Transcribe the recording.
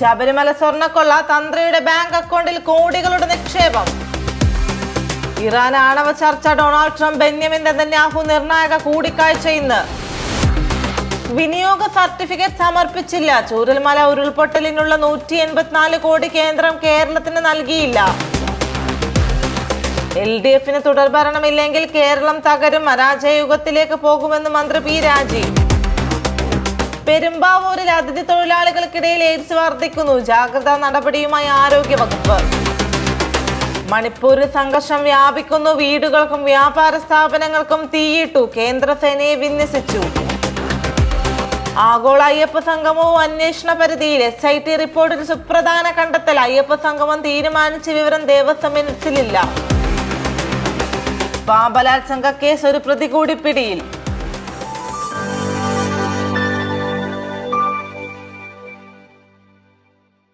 ശബരിമല സ്വർണ്ണക്കൊള്ള, തന്ത്രിയുടെ ബാങ്ക് അക്കൗണ്ടിൽ കോടികളുടെ നിക്ഷേപം. ഇറാൻ ആണവ ചർച്ച, ഡൊണാൾഡ് ട്രംപ്, ബെന്യാമിൻ നെതന്യാഹു നിർണായക കൂടിക്കാഴ്ച ഇന്ന്. വിനിയോഗ സർട്ടിഫിക്കറ്റ് സമർപ്പിച്ചില്ല. ചൂരൽമല ഉരുൾപൊട്ടലിനുള്ള 184 കോടി കേന്ദ്രം കേരളത്തിന് നൽകിയില്ല. LDF-ന് തുടർഭരണമില്ലെങ്കിൽ കേരളം തകരും, അരാജകയുഗത്തിലേക്ക് പോകുമെന്ന് മന്ത്രി പി രാജീവ്. പെരുമ്പാവൂരിൽ അതിഥി തൊഴിലാളികൾക്കിടയിൽ എയ്ഡ്സ് വർദ്ധിക്കുന്നു, ജാഗ്രതാ നടപടിയുമായി ആരോഗ്യവകുപ്പ്. മണിപ്പൂരിൽ സംഘർഷം വ്യാപിക്കുന്നു, വീടുകൾക്കും വ്യാപാര സ്ഥാപനങ്ങൾക്കും തീയിട്ടു, കേന്ദ്രസേനയെ വിന്യസിച്ചു. ആഗോള അയ്യപ്പ സംഗമവും അന്വേഷണ പരിധിയിൽ. SIT റിപ്പോർട്ടിൽ സുപ്രധാന കണ്ടെത്തൽ, അയ്യപ്പ സംഗമം തീരുമാനിച്ച വിവരം ദേവസ്വം മിനിറ്റ്സിലില്ല. പാമ്പലാത്സംഗ കേസ്, ഒരു പ്രതി കൂടി പിടിയിൽ.